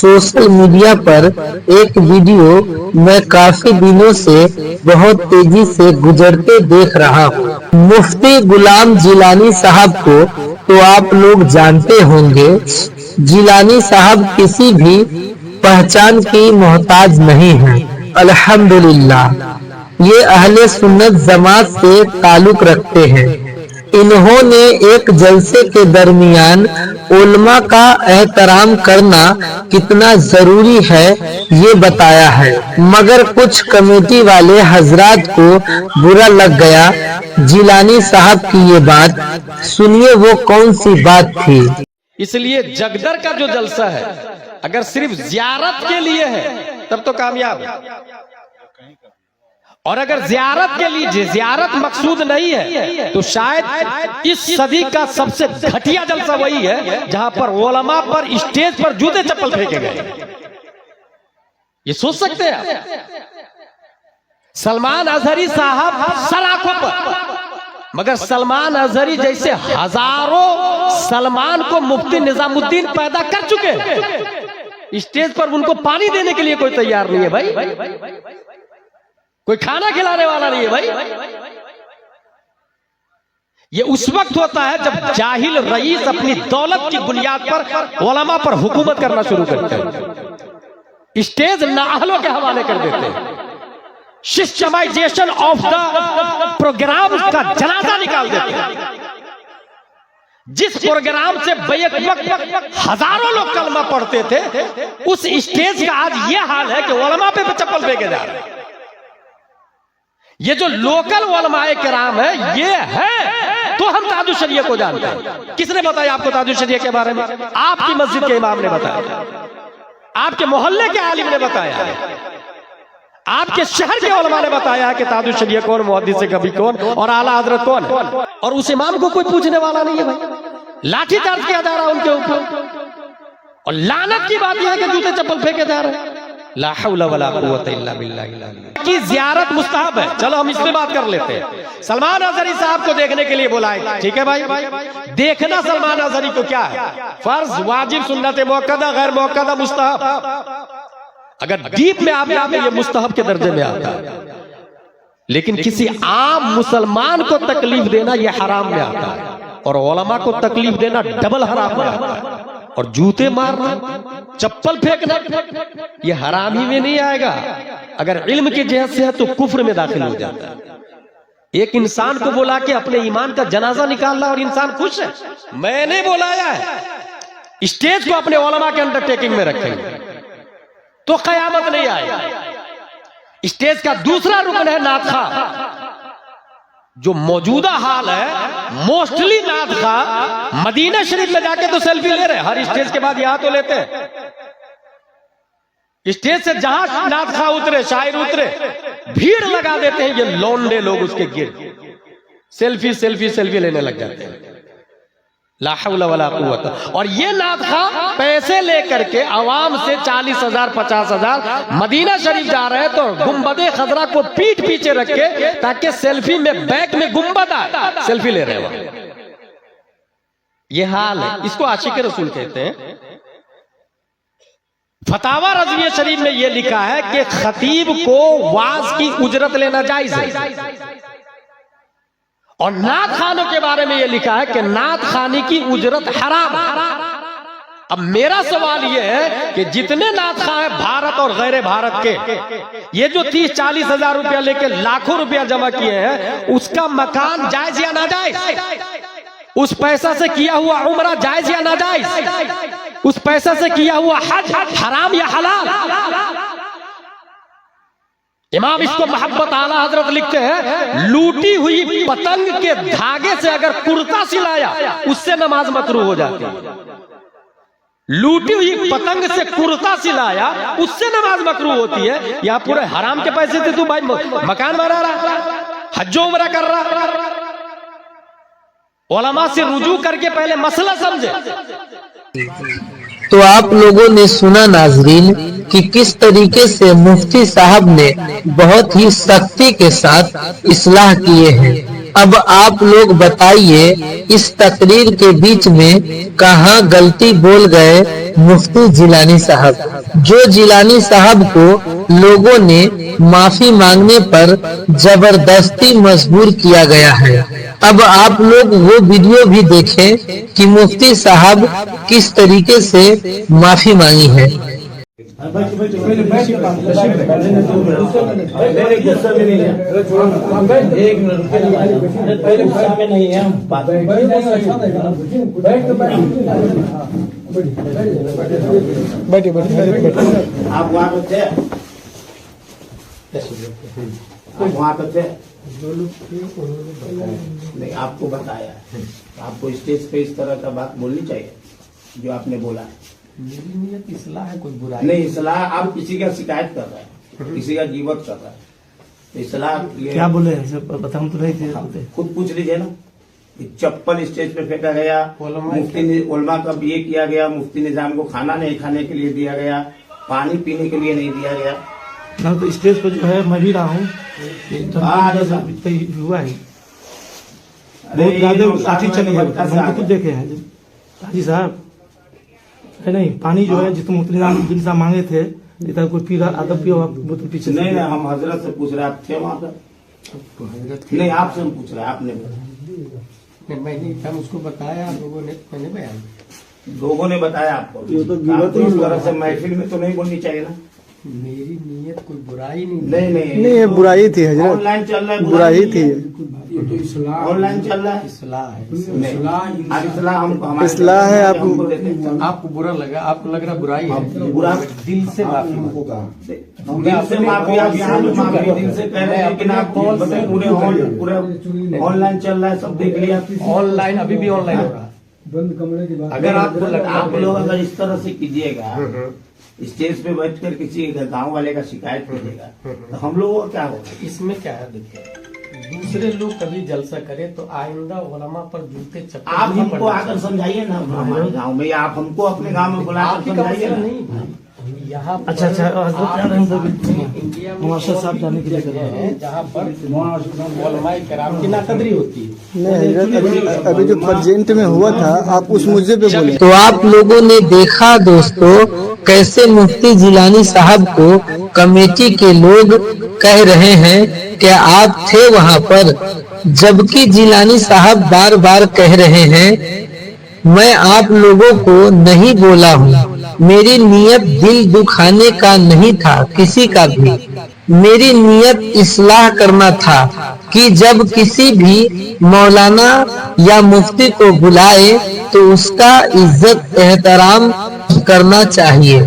Social media पर एक video मैं काफी दिनों से बहुत तेजी से गुजरते देख रहा हूँ। मुफ्ती गुलाम जिलानी साहब को तो आप लोग जानते होंगे। जिलानी साहब किसी भी पहचान की मोहताज नहीं है। अल्हम्दुलिल्लाह ये अहले सुन्नत जमात से ताल्लुक रखते हैं। इन्होंने एक जलसे के दरमियान उलमा का एहतराम करना कितना जरूरी है ये बताया है, मगर कुछ कमेटी वाले हजरात को बुरा लग गया। जिलानी साहब की ये बात सुनिए, वो कौन सी बात थी। इसलिए जगदर का जो जलसा है अगर सिर्फ जियारत के लिए है तब तो कामयाब है, और अगर जियारत के लिए जियारत मकसूद नहीं है तो शायद इस सदी का सबसे घटिया जलसा वही है जहां पर उलमा पर स्टेज पर जूते चप्पल फेंके गए। ये सोच सकते हैं आप? सलमान अजहरी साहब सलाखों पर, मगर सलमान अजहरी जैसे हजारों सलमान को मुफ्ती निजामुद्दीन पैदा कर चुके हैं, स्टेज पर उनको पानी देने के लिए कोई तैयार नहीं है भाई, कोई खाना खिलाने वाला नहीं है भाई। ये उस वक्त होता है जब जाहिल रईस अपनी दौलत की बुनियाद पर उलमा पर हुकूमत करना शुरू करते हैं, स्टेज नाअहलों के हवाले कर देते हैं, सिस्टमाइजेशन ऑफ द प्रोग्राम का जनाजा निकाल देते हैं। जिस प्रोग्राम से बैक वक्त हजारों लोग कलमा पढ़ते थे, उस स्टेज का आज ये हाल है कि उलमा पे चप्पल फेंके जा रहे हैं। ये जो लोकल उलमाए किराम है ये है तो हम ताजुश शरिया को जानते हैं। किसने बताया आपको ताजुश शरिया के बारे में? आपकी मस्जिद के इमाम ने बताया, आपके मोहल्ले के आलिम ने बताया, आपके शहर के उलमा ने बताया कि ताजुश शरिया कौन, मुहद्दिस कभी कौन और आला हजरत कौन, और उस इमाम को कोई पूछने वाला नहीं है भाई। लाठीचार्ज किया जा रहा है उनके ऊपर, और लानत की बात यह है कि जूते चप्पल फेंके जा रहे हैं। ला हौला वला कुव्वता इल्ला बिल्लाह की जियारत मुस्तहब है। चलो हम इस पे बात कर लेते हैं। सलमान अजहरी साहब को देखने के लिए बुलाए, ठीक है भाई। देखना सलमान अजहरी को क्या है? फर्ज, वाजिब, सुन्नत, मुअक्कदा, गैर मुअक्कदा, मुस्तहब। अगर डीप में आप ये मुस्तहब के दर्जे में आता है, लेकिन किसी आम मुसलमान को तकलीफ देना यह हराम में आता है, और उलमा को तकलीफ देना डबल हराम में आता है। और जूते मारना, चप्पल फेंकना ये हरामी में नहीं आएगा। अगर इल्म की जहत से है तो कुफ्र में दाखिल हो जाता है। एक इंसान को बुला के अपने ईमान का जनाजा निकालना और इंसान खुश है, मैंने बुलाया है। स्टेज को अपने उलमा के अंडरटेकिंग में रखेंगे तो कयामत नहीं आएगी। स्टेज का दूसरा रुकन है नादखा। जो मौजूदा हाल है, मोस्टली नादखा मदीना शरीफ में जाके तो सेल्फी ले रहे हैं, हर स्टेज के बाद यहां तो लेते हैं। स्टेज से जहां नादखा उतरे, शायर उतरे, भीड़ लगा देते हैं ये लौंडे लोग, उसके गिर सेल्फी सेल्फी सेल्फी लेने लग जाते हैं। ला हौला वला कुव्वता। और ये नादखा पैसे लेकर के आवाम से 40,000 50,000 मदीना शरीफ जा रहे हैं, तो गुंबदे खजरा को पीठ पीछे रख के ताकि सेल्फी में बैक में गुंबद आए, सेल्फी ले रहे हैं। ये हाल है, इसको आशिक रसूल कहते हैं। फतावा रज़विया शरीफ में यह लिखा है कि खतीब को वाज की उजरत लेना जायज है, और नात खानों के बारे में यह लिखा है कि नात खानी की उजरत हराम। अब मेरा सवाल यह है कि जितने नात खां हैं भारत और गैर भारत के, ये जो 30-40 हजार रुपया लेके लाखों रुपया जमा किए हैं, उसका मकान जायज या नाजायज? उस पैसा से किया हुआ उम्रा जायज या नाजायज? उस पैसा से किया हुआ हज हराम या हलाल? इमाम इसको मोहब्बत आला हजरत लिखते हैं, लूटी हुई पतंग के धागे से अगर कुर्ता सिलाया उससे नमाज मकरूह हो जाती है। लूटी हुई पतंग से कुर्ता सिलाया उससे नमाज मकरूह होती है। यहाँ पूरे हराम के पैसे से तू भाई मकान बना रहा, हज्जो उमरा कर रहा। उलमा से रुजू करके पहले मसला समझे। तो आप लोगों ने सुना नाजरीन कि किस तरीके से मुफ्ती साहब ने बहुत ही सख्ती के साथ इस्लाह किए हैं। अब आप लोग बताइए, इस तकरीर के बीच में कहाँ गलती बोल गए मुफ्ती जिलानी साहब, जो जिलानी साहब को लोगों ने माफी मांगने पर जबरदस्ती मजबूर किया गया है। अब आप लोग वो वीडियो भी देखें कि मुफ्ती साहब किस तरीके से माफी मांगी है। आप वहाँ पे थे, आप वहाँ पे थे नहीं, आपको बताया आपको स्टेज पे इस तरह का बात बोलनी चाहिए जो आपने बोला। मेरी नियत इस्लाह है, कोई बुराई नहीं, इस्लाह आप किसी का शिकायत कर रहे हैं, किसी का जीवत कर रहे हैं, तो इस्लाह क्या बोले बता, हम तो नहीं थे। खुद पूछ लीजिए ना। चप्पल स्टेज पे फेंका गया, मुफ्ती ने उलमा का ये किया गया, मुफ्ती निजाम को खाना नहीं खाने के लिए दिया गया, पानी पीने के लिए नहीं दिया गया। ना तो स्टेज पर जो है मैं भी रहा हूँ, हुआ है बहुत ज्यादा लाठी चली है, हम तो खुद देखे हैं हाजी साहब है। नहीं, पानी जो है जितना मुफ्ती साहब मांगे थे, इतना कोई पी अदब भी बोतल पीछे नहीं, हम हजरत से पूछ रहे, आप थे वहाँ पर? नहीं, आपसे हम पूछ रहे, आपने मैंने हम उसको बताया, लोगों ने मैंने बयान लोगों ने बताया आपको, आपको इस तरह से महफिल में तो नहीं बोलनी चाहिए ना। मेरी नीयत कोई बुराई नहीं। नहीं, ये बुराई थी हजरत, ऑनलाइन चल रहा है, बुराई थी, ये तो इस्लाह ऑनलाइन चल रहा है, इस्लाह है। इस्लाह हम इस्लाह है। हमको देते हैं। आपको बुरा लगा, आपको लग रहा बुराई है, बुरा दिल से माफी दिल से माफी, आप यहाँ पे माफी दिल से कह रहे हैं, लेकिन आप पूरे ऑनलाइन चल रहा है, सब देख लिया। ऑनलाइन अभी भी ऑनलाइन हो रहा है। बंद कमरे के बाद अगर आपको लगा, आप लोग अगर इस तरह से कीजिएगा, स्टेज पे बैठकर किसी गांव वाले का शिकायत कीजिएगा, तो हम लोगों को क्या होगा? इसमें क्या है, देखिए दूसरे लोग कभी जलसा करे तो आइंदा उलमा पर जूते चप्पल आप नहीं हमको पड़ना आकर समझाइए ना हमारे गांव में, या आप हमको अपने गांव में बुलाकर आपकी का समझाइए मसला ना। नहीं भाई। यहाँ पर अच्छा, इंडिया में मास्टर साहब जाने के लिए कर रहे हैं। है जहाँ पर उलमाए कराम की नाकदरी होती है। नहीं हजरत, अभी जो प्रेजेंट में हुआ था आप उस मुद्दे पे बोले। तो आप लोगों ने देखा दोस्तों, कैसे मुफ्ती जिलानी साहब को कमेटी के लोग कह रहे हैं कि आप थे वहां पर, जबकि जिलानी साहब बार बार कह रहे हैं मैं आप लोगों को नहीं बोला हूँ, मेरी नियत दिल दुखाने का नहीं था किसी का भी, मेरी नियत इस्लाह करना था कि जब किसी भी मौलाना या मुफ्ती को बुलाए तो उसका इज्जत एहतराम करना चाहिए।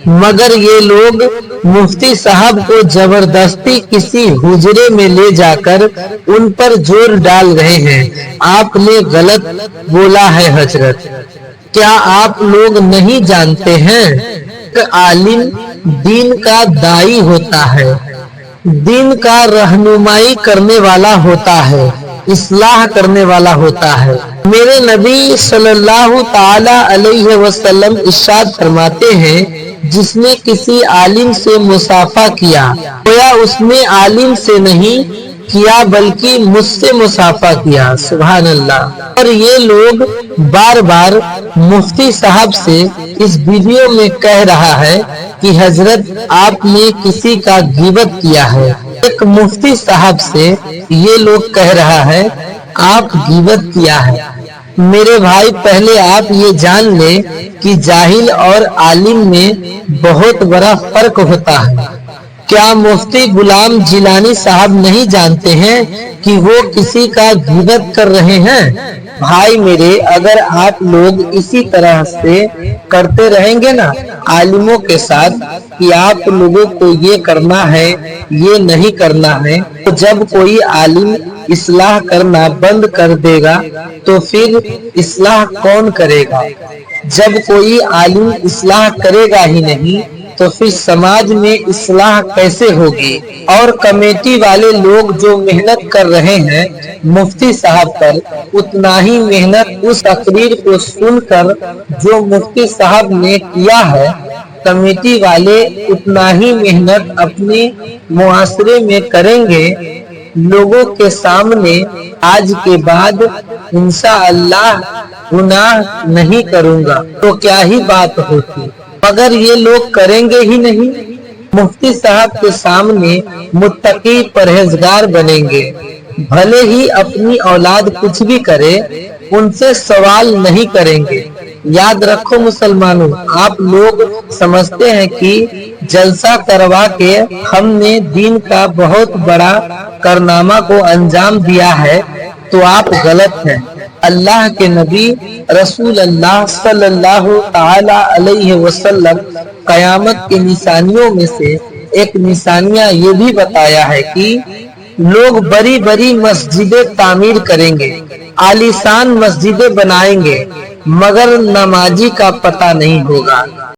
मगर ये लोग मुफ्ती साहब को जबरदस्ती किसी हुजरे में ले जाकर उन पर जोर डाल रहे हैं। आपने गलत बोला है हजरत। क्या आप लोग नहीं जानते हैं कि आलिम दीन का दाई होता है, दीन का रहनुमाई करने वाला होता है, इस्लाह करने वाला होता है। मेरे नबी सल्लल्लाहु ताला अलैहि वसल्लम इरशाद फरमाते हैं, जिसने किसी आलिम से मुसाफा किया, गोया उसने आलिम से नहीं किया बल्कि मुझसे मुसाफा किया। सुभान अल्लाह। और ये लोग बार बार मुफ्ती साहब से इस वीडियो में कह रहा है कि हजरत आपने किसी का गिबत किया है। एक मुफ्ती साहब से ये लोग कह रहा है आप गिबत किया है। मेरे भाई, पहले आप ये जान ले कि जाहिल और आलिम में बहुत बड़ा फर्क होता है। क्या मुफ्ती गुलाम जिलानी साहब नहीं जानते हैं कि वो किसी का गिबत कर रहे हैं? भाई मेरे, अगर आप लोग इसी तरह से करते रहेंगे ना आलिमों के साथ कि आप लोगों को ये करना है ये नहीं करना है, तो जब कोई आलिम इस्लाह करना बंद कर देगा तो फिर इस्लाह कौन करेगा? जब कोई आलिम इस्लाह करेगा ही नहीं तो फिर समाज में इस्लाह कैसे होगी? और कमेटी वाले लोग जो मेहनत कर रहे हैं मुफ्ती साहब पर, उतना ही मेहनत उस तकरीर को सुनकर जो मुफ्ती साहब ने किया है, कमेटी वाले उतना ही मेहनत अपने मुआशरे में करेंगे लोगों के सामने आज के बाद इंशाअल्लाह गुनाह नहीं करूंगा, तो क्या ही बात होती। मगर ये लोग करेंगे ही नहीं। मुफ्ती साहब के सामने मुत्तकी परहेजगार बनेंगे, भले ही अपनी औलाद कुछ भी करे, उनसे सवाल नहीं करेंगे। याद रखो मुसलमानों, आप लोग समझते हैं कि जलसा करवा के हमने दीन का बहुत बड़ा कारनामा को अंजाम दिया है, तो आप गलत हैं। अल्लाह के नबी रसूल अल्लाह सल्लल्लाहु ताला अलैहि वसल्लम कयामत की निशानियों में से एक निशानियां ये भी बताया है कि लोग बड़ी बड़ी मस्जिदें तामीर करेंगे, आलीशान मस्जिदें बनाएंगे, मगर नमाजी का पता नहीं होगा।